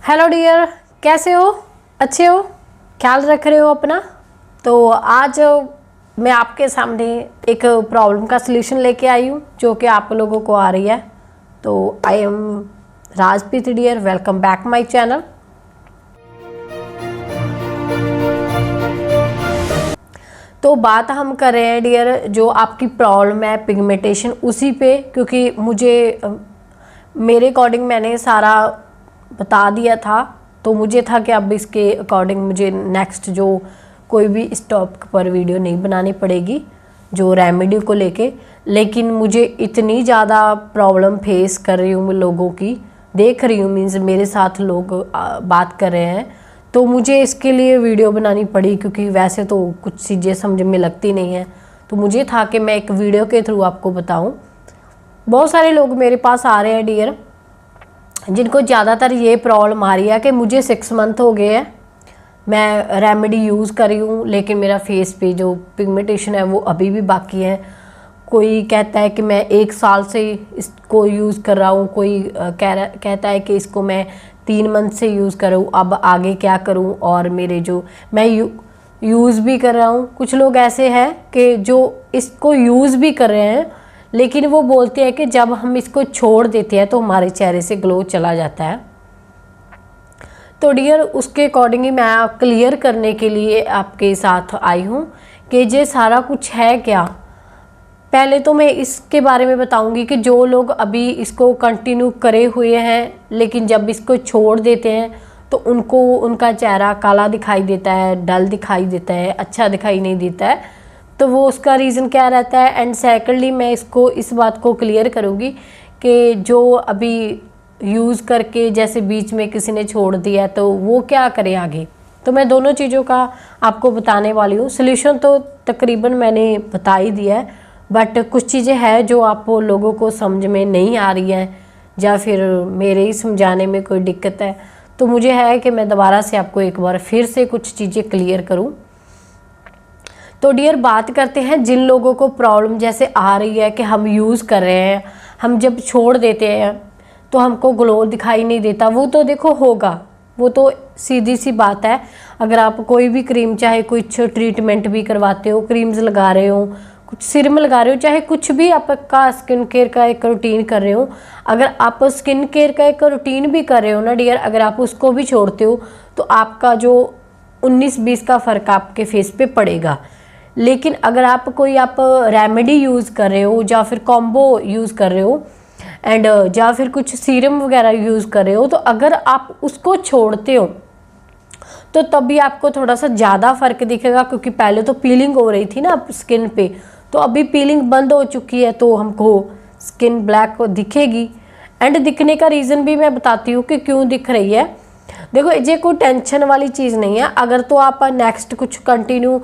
Hello dear, कैसे हो? अच्छे हो? ख्याल रख रहे हो अपना? तो आज मैं आपके सामने एक प्रॉब्लम का सलूशन लेके आई हूँ जो कि आप लोगों को आ रही है। तो I am Rajpreet dear, welcome back my channel. तो बात हम कर रहे हैं डियर, जो आपकी प्रॉब्लम है पिगमेंटेशन उसी पे, क्योंकि मुझे मेरे अकॉर्डिंग मैंने सारा बता दिया था, तो मुझे था कि अब इसके अकॉर्डिंग मुझे नेक्स्ट जो कोई भी इस टॉपिक पर वीडियो नहीं बनानी पड़ेगी जो रेमेडी को लेके। लेकिन मुझे इतनी ज़्यादा प्रॉब्लम फेस कर रही हूँ, लोगों की देख रही हूँ, मीन्स मेरे साथ लोग बात कर रहे हैं, तो मुझे इसके लिए वीडियो बनानी पड़ी, क्योंकि वैसे तो कुछ चीज़ें समझ में लगती नहीं है। तो मुझे था कि मैं एक वीडियो के थ्रू आपको बताऊँ। बहुत सारे लोग मेरे पास आ रहे हैं डियर, जिनको ज़्यादातर ये प्रॉब्लम आ रही है कि मुझे 6 मंथ हो गए हैं, मैं रेमेडी यूज़ कर रही हूँ, लेकिन मेरा फेस पे जो पिगमेंटेशन है वो अभी भी बाकी है। कोई कहता है कि मैं 1 साल से इसको यूज़ कर रहा हूँ, कोई कहता है कि इसको मैं 3 मंथ से यूज़ कर रहा हूँ, अब आगे क्या करूँ। और मेरे जो मैं यूज़ भी कर रहा हूँ, कुछ लोग ऐसे हैं कि जो इसको यूज़ भी कर रहे हैं, लेकिन वो बोलते हैं कि जब हम इसको छोड़ देते हैं तो हमारे चेहरे से ग्लो चला जाता है। तो डियर, उसके अकॉर्डिंग ही मैं क्लियर करने के लिए आपके साथ आई हूँ कि ये सारा कुछ है क्या। पहले तो मैं इसके बारे में बताऊंगी कि जो लोग अभी इसको कंटिन्यू करे हुए हैं, लेकिन जब इसको छोड़ देते हैं तो उनको उनका चेहरा काला दिखाई देता है, डल दिखाई देता है, अच्छा दिखाई नहीं देता है, तो वो उसका रीज़न क्या रहता है। एंड सेकेंडली मैं इसको इस बात को क्लियर करूँगी कि जो अभी यूज़ करके जैसे बीच में किसी ने छोड़ दिया तो वो क्या करे आगे। तो मैं दोनों चीज़ों का आपको बताने वाली हूँ। सॉल्यूशन तो तकरीबन मैंने बता ही दिया है, बट कुछ चीज़ें हैं जो आप लोगों को समझ में नहीं आ रही हैं, या फिर मेरे ही समझाने में कोई दिक्कत है, तो मुझे है कि मैं दोबारा से आपको एक बार फिर से कुछ चीज़ें क्लियर करूँ। तो डियर, बात करते हैं जिन लोगों को प्रॉब्लम जैसे आ रही है कि हम यूज़ कर रहे हैं, हम जब छोड़ देते हैं तो हमको ग्लो दिखाई नहीं देता। वो तो देखो होगा, वो तो सीधी सी बात है। अगर आप कोई भी क्रीम, चाहे कुछ ट्रीटमेंट भी करवाते हो, क्रीम्स लगा रहे हो, कुछ सीरम लगा रहे हो, चाहे कुछ भी आपका स्किन केयर का एक रूटीन कर रहे हो, अगर आप स्किन केयर का एक रूटीन भी कर रहे हो ना डियर, अगर आप उसको भी छोड़ते हो तो आपका जो 19-20 का फ़र्क आपके फेस पे पड़ेगा। लेकिन अगर आप कोई रेमेडी यूज़ कर रहे हो, या फिर कॉम्बो यूज़ कर रहे हो, एंड या फिर कुछ सीरम वगैरह यूज़ कर रहे हो, तो अगर आप उसको छोड़ते हो तो तभी आपको थोड़ा सा ज़्यादा फ़र्क दिखेगा। क्योंकि पहले तो पीलिंग हो रही थी ना स्किन पे, तो अभी पीलिंग बंद हो चुकी है, तो हमको स्किन ब्लैक दिखेगी। एंड दिखने का रीज़न भी मैं बताती हूँ कि क्यों दिख रही है। देखो, ये कोई टेंशन वाली चीज़ नहीं है। अगर तो आप नेक्स्ट कुछ कंटिन्यू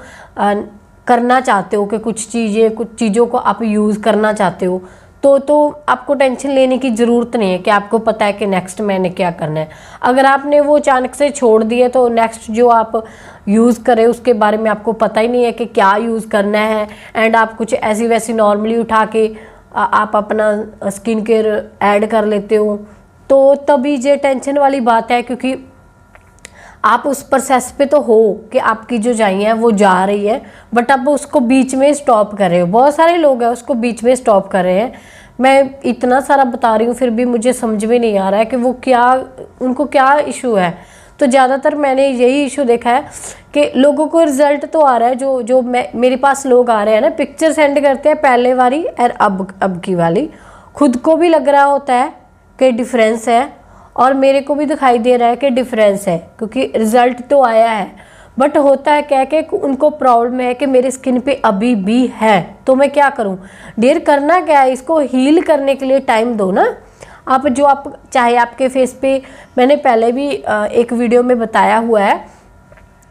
करना चाहते हो कि कुछ चीज़ों को आप यूज़ करना चाहते हो, तो आपको टेंशन लेने की ज़रूरत नहीं है कि आपको पता है कि नेक्स्ट मैंने क्या करना है। अगर आपने वो अचानक से छोड़ दिए तो नेक्स्ट जो आप यूज़ करें उसके बारे में आपको पता ही नहीं है कि क्या यूज़ करना है, एंड आप कुछ ऐसी वैसी नॉर्मली उठा के आप अपना स्किन केयर ऐड कर लेते हो, तो तभी ये टेंशन वाली बात है। क्योंकि आप उस प्रोसेस पे तो हो कि आपकी जो जाइए है वो जा रही है, बट आप उसको बीच में स्टॉप कर रहे हो। बहुत सारे लोग हैं उसको बीच में स्टॉप कर रहे हैं। मैं इतना सारा बता रही हूँ फिर भी मुझे समझ में नहीं आ रहा है कि वो क्या, उनको क्या इशू है। तो ज़्यादातर मैंने यही इशू देखा है कि लोगों को रिजल्ट तो आ रहा है, जो मेरे पास लोग आ रहे हैं ना, पिक्चर सेंड करते हैं पहले वाली और अब की वाली, खुद को भी लग रहा होता है कि डिफरेंस है, और मेरे को भी दिखाई दे रहा है कि डिफरेंस है, क्योंकि रिजल्ट तो आया है। बट होता है क्या कि उनको प्रॉब्लम है कि मेरी स्किन पे अभी भी है, तो मैं क्या करूं डियर। करना क्या है, इसको हील करने के लिए टाइम दो ना। आप चाहे आपके फेस पे, मैंने पहले भी एक वीडियो में बताया हुआ है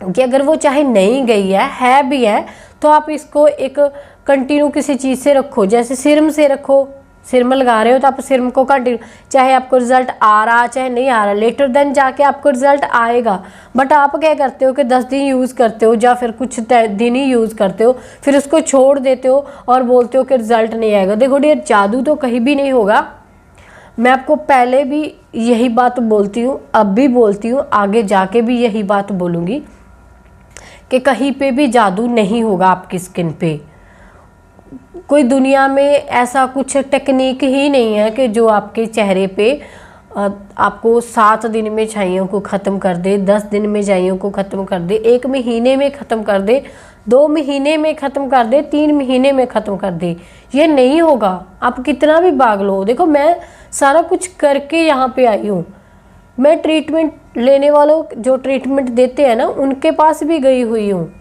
कि अगर वो चाहे नहीं गई है भी है, तो आप इसको एक कंटिन्यू किसी चीज़ से रखो, जैसे सिरम से रखो। सिरम लगा रहे हो तो आप सिरम को कंटिन्यू, चाहे आपको रिजल्ट आ रहा चाहे नहीं आ रहा, लेटर देन जाके आपको रिजल्ट आएगा। बट आप क्या करते हो कि 10 दिन यूज़ करते हो या फिर कुछ दिन ही यूज़ करते हो, फिर उसको छोड़ देते हो और बोलते हो कि रिजल्ट नहीं आएगा। देखो डियर, जादू तो कहीं भी नहीं होगा। मैं आपको पहले भी यही बात बोलती हूँ, अब भी बोलती हूँ, आगे जाके भी यही बात बोलूँगी कि कहीं पे भी जादू नहीं होगा आपकी स्किन पे। कोई दुनिया में ऐसा कुछ टेक्निक ही नहीं है कि जो आपके चेहरे पे आपको 7 दिन में छाइयों को ख़त्म कर दे, 10 दिन में छाइयों को ख़त्म कर दे, 1 महीने में ख़त्म कर दे, 2 महीने में ख़त्म कर दे, 3 महीने में ख़त्म कर दे। ये नहीं होगा, आप कितना भी भाग लो। देखो मैं सारा कुछ करके यहाँ पे आई हूँ। मैं ट्रीटमेंट लेने वालों जो ट्रीटमेंट देते हैं ना, उनके पास भी गई हुई हूँ।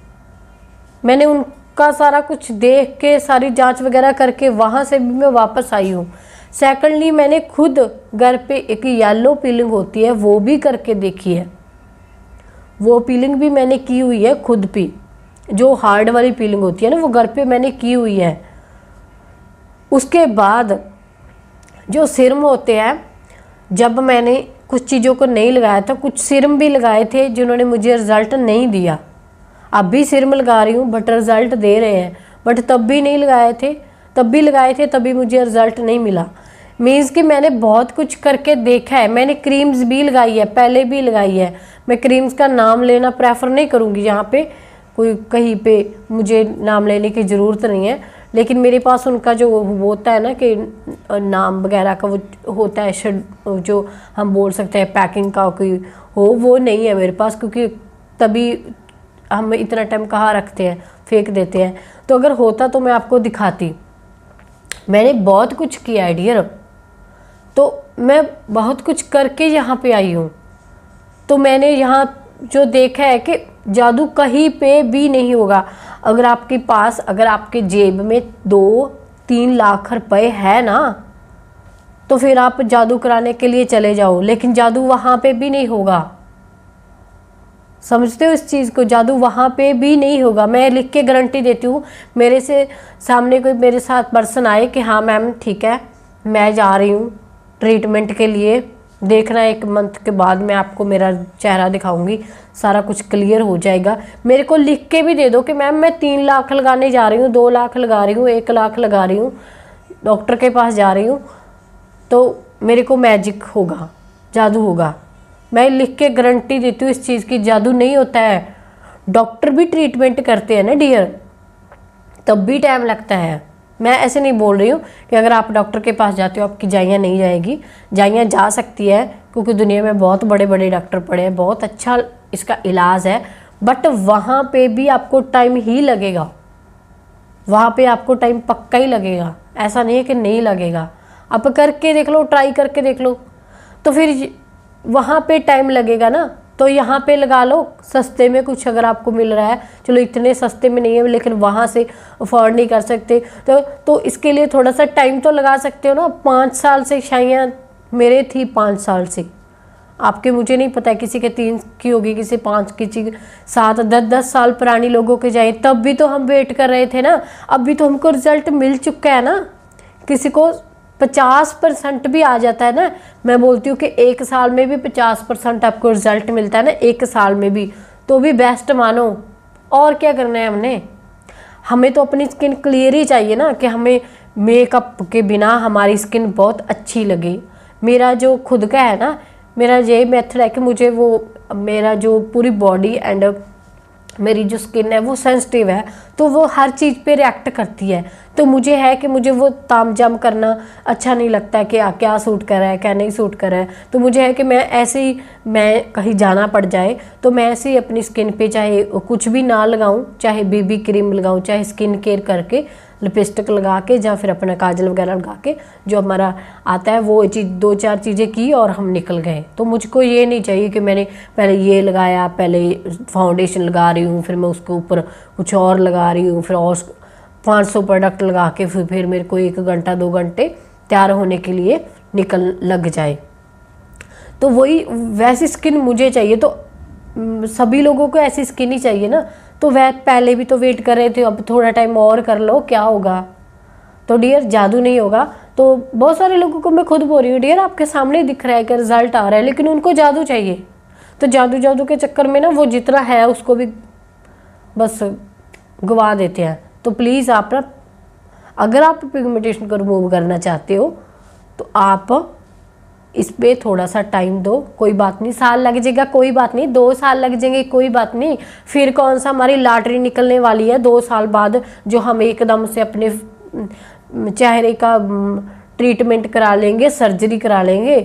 मैंने उनका सारा कुछ देख के, सारी जांच वगैरह करके वहाँ से भी मैं वापस आई हूँ। सेकंडली मैंने खुद घर पे एक येलो पीलिंग होती है वो भी करके देखी है। वो पीलिंग भी मैंने की हुई है खुद पे, जो हार्ड वाली पीलिंग होती है ना, वो घर पे मैंने की हुई है। उसके बाद जो सीरम होते हैं, जब मैंने कुछ चीज़ों को नहीं लगाया था, कुछ सीरम भी लगाए थे जिन्होंने मुझे रिज़ल्ट नहीं दिया। अब भी सीरम लगा रही हूँ बट रिज़ल्ट दे रहे हैं, बट तब भी नहीं लगाए थे, तब भी लगाए थे, तभी मुझे रिज़ल्ट नहीं मिला। मीन्स कि मैंने बहुत कुछ करके देखा है। मैंने क्रीम्स भी लगाई है, पहले भी लगाई है। मैं क्रीम्स का नाम लेना प्रेफर नहीं करूँगी, यहाँ पे कोई कहीं पे मुझे नाम लेने की ज़रूरत नहीं है, लेकिन मेरे पास उनका जो होता है ना कि नाम वगैरह का वो होता है, जो हम बोल सकते हैं पैकिंग का कोई हो, वो नहीं है मेरे पास, क्योंकि तभी हम इतना टाइम कहाँ रखते हैं, फेंक देते हैं। तो अगर होता तो मैं आपको दिखाती। मैंने बहुत कुछ किया है डियर, तो मैं बहुत कुछ करके यहाँ पे आई हूँ। तो मैंने यहाँ जो देखा है कि जादू कहीं पे भी नहीं होगा। अगर आपके पास, अगर आपके जेब में 2-3 लाख रुपए है ना, तो फिर आप जादू कराने के लिए चले जाओ, लेकिन जादू वहाँ पे भी नहीं होगा। समझते हो इस चीज़ को? जादू वहाँ पे भी नहीं होगा। मैं लिख के गारंटी देती हूँ। मेरे से सामने कोई मेरे साथ पर्सन आए कि हाँ मैम ठीक है, मैं जा रही हूँ ट्रीटमेंट के लिए, देखना 1 मंथ के बाद मैं आपको मेरा चेहरा दिखाऊंगी, सारा कुछ क्लियर हो जाएगा। मेरे को लिख के भी दे दो कि मैम मैं 3 लाख लगाने जा रही हूँ, 2 लाख लगा रही हूँ, 1 लाख लगा रही हूँ, डॉक्टर के पास जा रही हूँ, तो मेरे को मैजिक होगा, जादू होगा। मैं लिख के गारंटी देती हूँ इस चीज़ की। जादू नहीं होता है। डॉक्टर भी ट्रीटमेंट करते हैं ना डियर, तब भी टाइम लगता है। मैं ऐसे नहीं बोल रही हूँ कि अगर आप डॉक्टर के पास जाते हो आपकी जाइयाँ नहीं जाएगी, जाइयाँ जा सकती है, क्योंकि दुनिया में बहुत बड़े बड़े डॉक्टर पड़े हैं, बहुत अच्छा इसका इलाज है। बट वहाँ पे भी आपको टाइम ही लगेगा, वहाँ पे आपको टाइम पक्का ही लगेगा, ऐसा नहीं है कि नहीं लगेगा। आप करके देख लो, ट्राई करके देख लो, तो फिर वहाँ पे टाइम लगेगा ना। तो यहाँ पे लगा लो सस्ते में कुछ, अगर आपको मिल रहा है, चलो इतने सस्ते में नहीं है लेकिन वहाँ से अफोर्ड नहीं कर सकते, तो इसके लिए थोड़ा सा टाइम तो लगा सकते हो ना। 5 साल से शायद मेरे थी, 5 साल से आपके मुझे नहीं पता है, किसी के 3 की होगी, किसी 5, किसी 7, 10 साल पुरानी लोगों के जाए, तब भी तो हम वेट कर रहे थे ना। अब भी तो हमको रिजल्ट मिल चुका है ना। किसी को 50% भी आ जाता है ना। मैं बोलती हूँ कि 1 साल में भी 50% आपको रिजल्ट मिलता है ना, 1 साल में भी, तो भी बेस्ट मानो। और क्या करना है हमें तो अपनी स्किन क्लियर ही चाहिए ना, कि हमें मेकअप के बिना हमारी स्किन बहुत अच्छी लगे। मेरा जो खुद का है ना, मेरा ये मेथड है कि मुझे वो, मेरा जो पूरी बॉडी एंड मेरी जो स्किन है वो सेंसिटिव है, तो वो हर चीज़ पे रिएक्ट करती है। तो मुझे है कि मुझे वो तामझाम करना अच्छा नहीं लगता है कि क्या सूट कर रहा है, क्या नहीं सूट कर रहा है। तो मुझे है कि मैं ऐसे ही, मैं कहीं जाना पड़ जाए तो मैं ऐसे ही अपनी स्किन पे चाहे कुछ भी ना लगाऊं, चाहे बीबी क्रीम लगाऊं, चाहे स्किन केयर करके लिपस्टिक लगा के, या फिर अपना काजल वगैरह लगा के, जो हमारा आता है वो चीज़ 2-4 चीज़ें की और हम निकल गए। तो मुझको ये नहीं चाहिए कि मैंने पहले ये लगाया, पहले फाउंडेशन लगा रही हूँ, फिर मैं उसके ऊपर कुछ और लगा रही हूँ, फिर और 500 प्रोडक्ट लगा के फिर मेरे को 1 घंटा 2 घंटे तैयार होने के लिए निकल लग जाए। तो वही वैसी स्किन मुझे चाहिए। तो सभी लोगों को ऐसी स्किन ही चाहिए ना। तो वह पहले भी तो वेट कर रहे थे, अब थोड़ा टाइम और कर लो, क्या होगा। तो डियर जादू नहीं होगा। तो बहुत सारे लोगों को मैं खुद बोल रही हूँ, डियर आपके सामने दिख रहा है कि रिजल्ट आ रहा है, लेकिन उनको जादू चाहिए। तो जादू के चक्कर में ना वो जितना है उसको भी बस गवा देते हैं। तो प्लीज़ आप ना, अगर आप पिगमेंटेशन को रिमूव करना चाहते हो तो आप इस पे थोड़ा सा टाइम दो, कोई बात नहीं, साल लग जाएगा कोई बात नहीं, 2 साल लग जाएंगे कोई बात नहीं, फिर कौन सा हमारी लॉटरी निकलने वाली है 2 साल बाद जो हम एकदम से अपने चेहरे का ट्रीटमेंट करा लेंगे, सर्जरी करा लेंगे।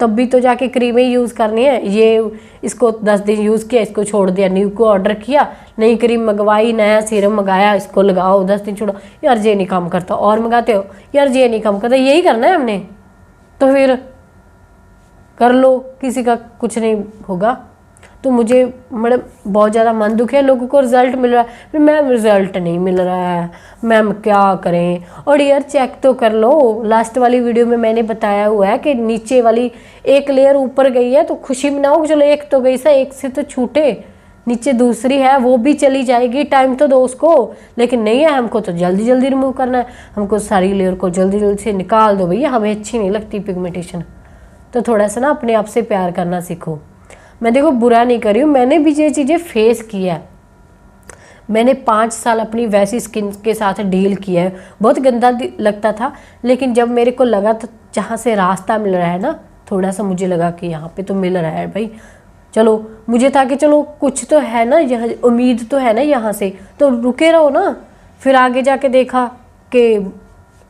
तब भी तो जाके क्रीमें यूज़ करनी है। ये इसको 10 दिन यूज़ किया, इसको छोड़ दिया, न्यू को ऑर्डर किया, नई क्रीम मंगवाई, नया सीरम मंगाया, इसको लगाओ, 10 दिन छोड़ो, यार ये नहीं काम करता, और मंगाते हो, यार ये नहीं काम करता, यही करना है हमने, तो फिर कर लो, किसी का कुछ नहीं होगा। तो मुझे मतलब बहुत ज़्यादा मन दुख है, लोगों को रिजल्ट मिल रहा है, फिर मैम रिजल्ट नहीं मिल रहा है, मैम क्या करें। और यार चेक तो कर लो, लास्ट वाली वीडियो में मैंने बताया हुआ है कि नीचे वाली एक लेयर ऊपर गई है तो खुशी मनाओ, चलो एक तो गई सा, एक से तो छूटे, नीचे दूसरी है वो भी चली जाएगी, टाइम तो दो उसको। लेकिन नहीं है, हमको तो जल्दी जल्दी रिमूव करना है, हमको सारी लेयर को जल्दी जल्दी से निकाल दो भैया, हमें अच्छी नहीं लगती पिगमेंटेशन। तो थोड़ा सा ना अपने आप से प्यार करना सीखो। मैं देखो बुरा नहीं कर रही हूँ, मैंने भी ये चीज़ें फेस किया है, मैंने 5 साल अपनी वैसी स्किन के साथ डील किया है, बहुत गंदा लगता था। लेकिन जब मेरे को लगा तो जहाँ से रास्ता मिल रहा है ना, थोड़ा सा मुझे लगा कि यहाँ पे तो मिल रहा है भाई, चलो मुझे था कि चलो कुछ तो है ना, यह उम्मीद तो है ना यहाँ से, तो रुके रहो ना। फिर आगे जाके देखा कि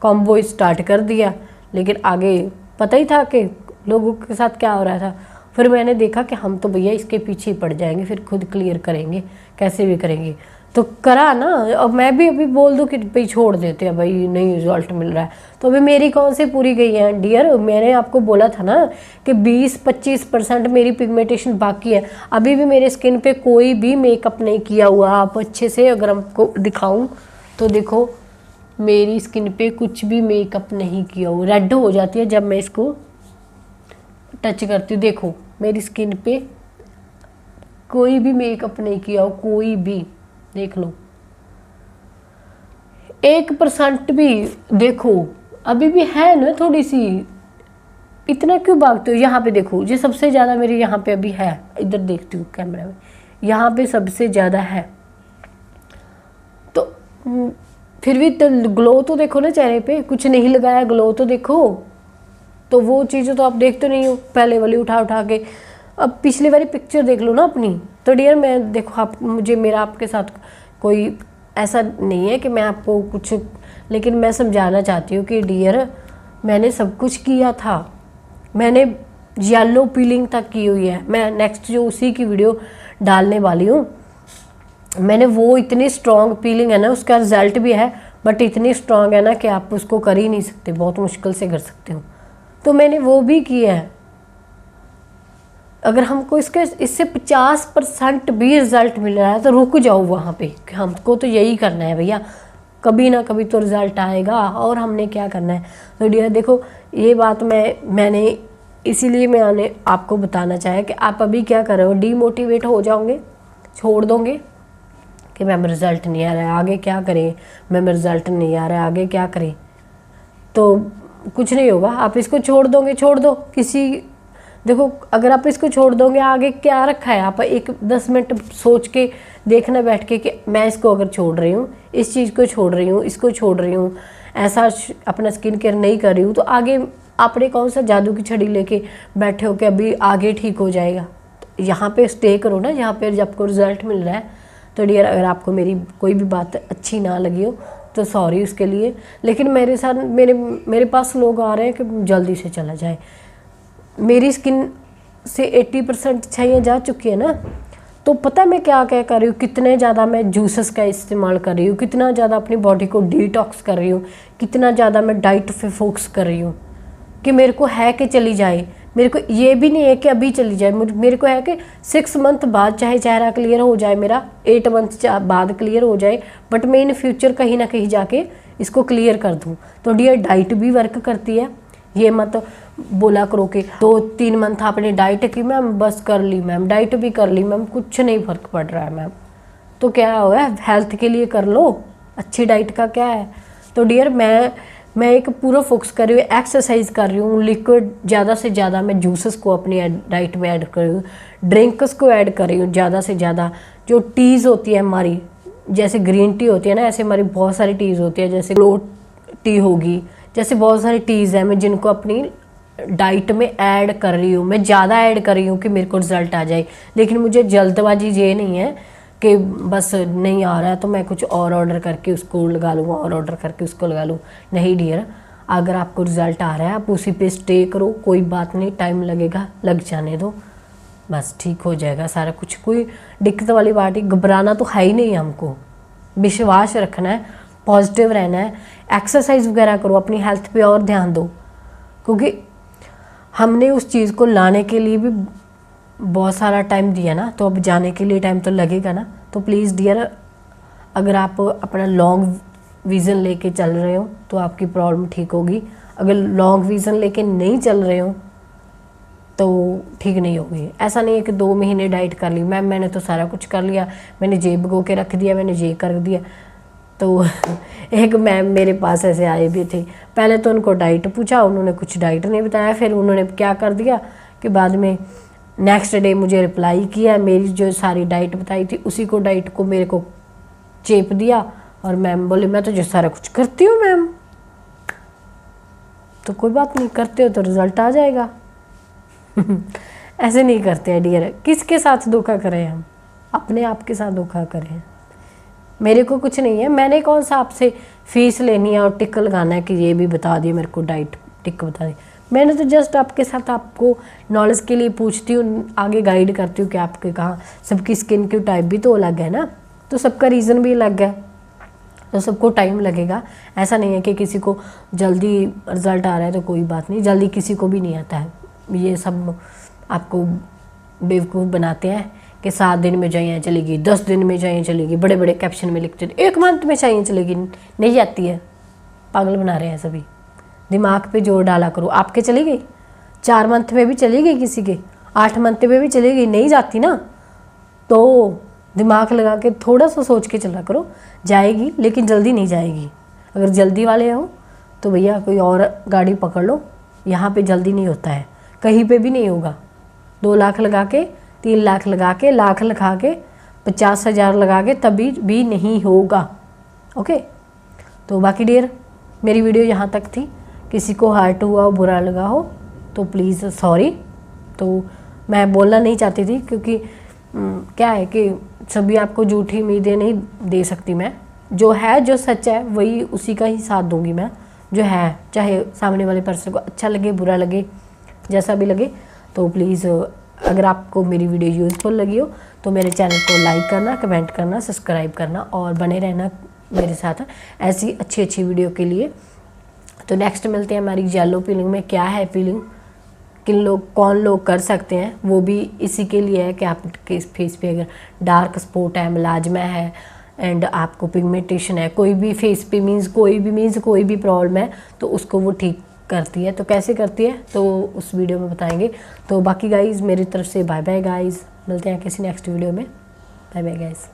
कॉम्बो स्टार्ट कर दिया, लेकिन आगे पता ही था कि लोगों के साथ क्या हो रहा था। फिर मैंने देखा कि हम तो भैया इसके पीछे ही पड़ जाएंगे, फिर खुद क्लियर करेंगे, कैसे भी करेंगे, तो करा ना। अब मैं भी अभी बोल दूँ कि भाई छोड़ देते हैं, भाई नहीं रिजल्ट मिल रहा है, तो अभी मेरी कौन सी पूरी गई है डियर। मैंने आपको बोला था ना कि 20-25% मेरी पिगमेंटेशन बाकी है, अभी भी मेरे स्किन पे कोई भी मेकअप नहीं किया हुआ। आप अच्छे से अगर हमको दिखाऊँ तो देखो, मेरी स्किन पे कुछ भी मेकअप नहीं किया हुआ, रेड हो जाती है जब मैं इसको टच करती हूँ। देखो मेरी स्किन पे कोई भी मेकअप नहीं किया हो, कोई भी, देख लो 1% भी। देखो अभी भी है ना थोड़ी सी, इतना क्यों भागते हो। यहाँ पे देखो, ये सबसे ज़्यादा मेरी यहाँ पे अभी है, इधर देखती हूँ कैमरा में, यहाँ पे सबसे ज़्यादा है। तो फिर भी तो ग्लो तो देखो ना चेहरे पे, कुछ नहीं लगाया, ग्लो तो देखो। तो वो चीज़ें तो आप देखते नहीं हो, पहले वाली उठा उठा के। अब पिछली वाली पिक्चर देख लो ना अपनी। तो डियर मैं देखो, आप मुझे, मेरा आपके साथ कोई ऐसा नहीं है कि मैं आपको कुछ, लेकिन मैं समझाना चाहती हूँ कि डियर मैंने सब कुछ किया था, मैंने येलो पीलिंग तक की हुई है। मैं नेक्स्ट जो उसी की वीडियो डालने वाली हूँ, मैंने वो इतनी स्ट्रॉन्ग पीलिंग है ना, उसका रिजल्ट भी है, बट इतनी स्ट्रॉन्ग है ना कि आप उसको कर ही नहीं सकते, बहुत मुश्किल से कर सकते हो। तो मैंने वो भी किया है। अगर हमको इससे 50% भी रिजल्ट मिल रहा है तो रुक जाओ वहाँ पे, कि हमको तो यही करना है भैया, कभी ना कभी तो रिजल्ट आएगा, और हमने क्या करना है। तो डियर देखो, ये बात मैंने इसीलिए मैंने आपको बताना चाहा कि आप अभी क्या कर रहे हो, डीमोटिवेट हो जाओगे, छोड़ दोगे कि मैम रिज़ल्ट नहीं आ रहा है, आगे क्या करें, मैम रिज़ल्ट नहीं आ रहा है, आगे क्या करें। तो कुछ नहीं होगा, आप इसको छोड़ दोगे, छोड़ दो। किसी देखो, अगर आप इसको छोड़ दोगे, आगे क्या रखा है, आप एक 10 मिनट सोच के देखना बैठ के कि मैं इसको अगर छोड़ रही हूँ, इस चीज़ को छोड़ रही हूँ, इसको छोड़ रही हूँ, ऐसा अपना स्किन केयर नहीं कर रही हूँ, तो आगे आपने कौन सा जादू की छड़ी लेके बैठे हो कि अभी आगे ठीक हो जाएगा। तो यहाँ पे स्टे करो ना, यहाँ पे जब आपको रिजल्ट मिल रहा है। तो डियर अगर आपको मेरी कोई भी बात अच्छी ना लगी हो तो सॉरी उसके लिए, लेकिन मेरे साथ मेरे पास लोग आ रहे हैं कि जल्दी से चला जाए। मेरी स्किन से 80% छाइयाँ जा चुकी है ना, तो पता है मैं क्या क्या कर रही हूँ, कितने ज़्यादा मैं जूसेस का इस्तेमाल कर रही हूँ, कितना ज़्यादा अपनी बॉडी को डिटॉक्स कर रही हूँ, कितना ज़्यादा मैं डाइट पे फोकस कर रही हूँ कि मेरे को है कि चली जाए। मेरे को ये भी नहीं है कि अभी चली जाए, मेरे को है कि 6 मंथ बाद चाहे चेहरा क्लियर हो जाए मेरा, 8 मंथ बाद क्लियर हो जाए, बट मैं इन फ्यूचर कहीं ना कहीं जाके इसको क्लियर कर दूँ। तो डियर डाइट भी वर्क करती है, ये मत बोला करो कि 2-3 मंथ आपने डाइट की मैम, बस कर ली मैम, डाइट भी कर ली मैम, कुछ नहीं फ़र्क पड़ रहा है मैम। तो क्या हुआ, हेल्थ के लिए कर लो, अच्छी डाइट का क्या है। तो डियर मैं एक पूरा फोकस कर रही हूँ, एक्सरसाइज कर रही हूँ, लिक्विड ज़्यादा से ज़्यादा मैं जूसेस को अपनी डाइट में ऐड कर रही हूँ, ड्रिंक्स को ऐड कर रही हूँ ज़्यादा से ज़्यादा। जो टीज़ होती है हमारी, जैसे ग्रीन टी होती है ना, ऐसे हमारी बहुत सारी टीज़ होती है, जैसे ग्लो टी होगी, जैसे बहुत सारी टीज़ हैं मैं जिनको अपनी डाइट में ऐड कर रही हूँ, मैं ज़्यादा ऐड कर रही हूँ कि मेरे को रिजल्ट आ जाए। लेकिन मुझे जल्दबाजी ये नहीं है कि बस नहीं आ रहा है तो मैं कुछ और ऑर्डर करके उसको लगा लूँ, और ऑर्डर करके उसको लगा लूँ। नहीं डियर, अगर आपको रिजल्ट आ रहा है आप उसी पे स्टे करो, कोई बात नहीं, टाइम लगेगा, लग जाने दो, बस ठीक हो जाएगा सारा कुछ। कोई दिक्कत वाली बात ही, घबराना तो है ही नहीं हमको, विश्वास रखना है, पॉजिटिव रहना है, एक्सरसाइज वगैरह करो, अपनी हेल्थ पे और ध्यान दो, क्योंकि हमने उस चीज़ को लाने के लिए भी बहुत सारा टाइम दिया ना, तो अब जाने के लिए टाइम तो लगेगा ना। तो प्लीज़ डियर, अगर आप अपना लॉन्ग विज़न लेके चल रहे हो तो आपकी प्रॉब्लम ठीक होगी। अगर लॉन्ग विज़न लेके नहीं चल रहे हो तो ठीक नहीं होगी। ऐसा नहीं है कि 2 महीने डाइट कर ली, मैंने तो सारा कुछ कर लिया, मैंने जेब भगो के रख दिया, मैंने ये कर दिया। तो एक मैम मेरे पास ऐसे आए भी थे, पहले तो उनको डाइट पूछा, उन्होंने कुछ डाइट नहीं बताया, फिर उन्होंने क्या कर दिया कि बाद में नेक्स्ट डे मुझे रिप्लाई किया, मेरी जो सारी डाइट बताई थी उसी को डाइट को मेरे को चेप दिया, और मैम बोले मैं तो जो सारा कुछ करती हूँ मैम। तो कोई बात नहीं, करते हो तो रिजल्ट आ जाएगा। ऐसे नहीं करते हैं डियर, किसके साथ धोखा करें हम, अपने आप के साथ धोखा करें। मेरे को कुछ नहीं है, मैंने कौन सा आपसे फीस लेनी है और टिक लगाना है कि ये भी बता दिए मेरे को, डाइट टिक बता दी। मैंने तो जस्ट आपके साथ आपको नॉलेज के लिए पूछती हूँ, आगे गाइड करती हूँ कि आपके कहाँ, सबकी स्किन की टाइप भी तो अलग है ना, तो सबका रीज़न भी अलग है, तो सबको टाइम लगेगा। ऐसा नहीं है कि किसी को जल्दी रिजल्ट आ रहा है तो कोई बात नहीं, जल्दी किसी को भी नहीं आता है। ये सब आपको बेवकूफ़ बनाते हैं कि 7 दिन में चाहिए चलेगी, 10 दिन में चाहिए चलेगी, बड़े बड़े कैप्शन में लिखते हैं 1 मंथ में चाहिए चलेगी, नहीं जाती है, पागल बना रहे हैं सभी। दिमाग पे जोर डाला करो, आपके चली गई, 4 मंथ में भी चली गई, किसी के 8 मंथ में भी चली गई, नहीं जाती ना, तो दिमाग लगा के थोड़ा सा सोच के चला करो, जाएगी लेकिन जल्दी नहीं जाएगी। अगर जल्दी वाले हो तो भैया कोई और गाड़ी पकड़ लो, यहाँ पे जल्दी नहीं होता है, कहीं पे भी नहीं होगा। 2 लाख लगा के, 3 लाख लगा के, लाख लगा के, 50,000 लगा के तभी भी नहीं होगा। ओके, तो बाकी डियर मेरी वीडियो यहाँ तक थी, किसी को हर्ट हुआ हो, बुरा लगा हो तो प्लीज़ सॉरी। तो मैं बोलना नहीं चाहती थी क्योंकि क्या है कि सभी आपको झूठी उम्मीदें नहीं दे सकती मैं, जो है जो सच है वही उसी का ही साथ दूंगी मैं, जो है, चाहे सामने वाले पर्सन को अच्छा लगे बुरा लगे जैसा भी लगे। तो प्लीज़ अगर आपको मेरी वीडियो यूज़फुल लगी हो तो मेरे चैनल को लाइक करना, कमेंट करना, सब्सक्राइब करना और बने रहना मेरे साथ ऐसी अच्छी अच्छी वीडियो के लिए। तो नेक्स्ट मिलते हैं हमारी येलो पीलिंग में। क्या है पीलिंग, कौन लोग कर सकते हैं, वो भी इसी के लिए है कि आपके फेस पे अगर डार्क स्पॉट है, मेलाज्मा है एंड आपको पिगमेंटेशन है, कोई भी फेस पे कोई भी प्रॉब्लम है तो उसको वो ठीक करती है। तो कैसे करती है तो उस वीडियो में बताएंगे। तो बाकी गाइज़ मेरी तरफ से बाय बाय गाइज़, मिलते हैं किसी नेक्स्ट वीडियो में, बाय बाय गाइज़।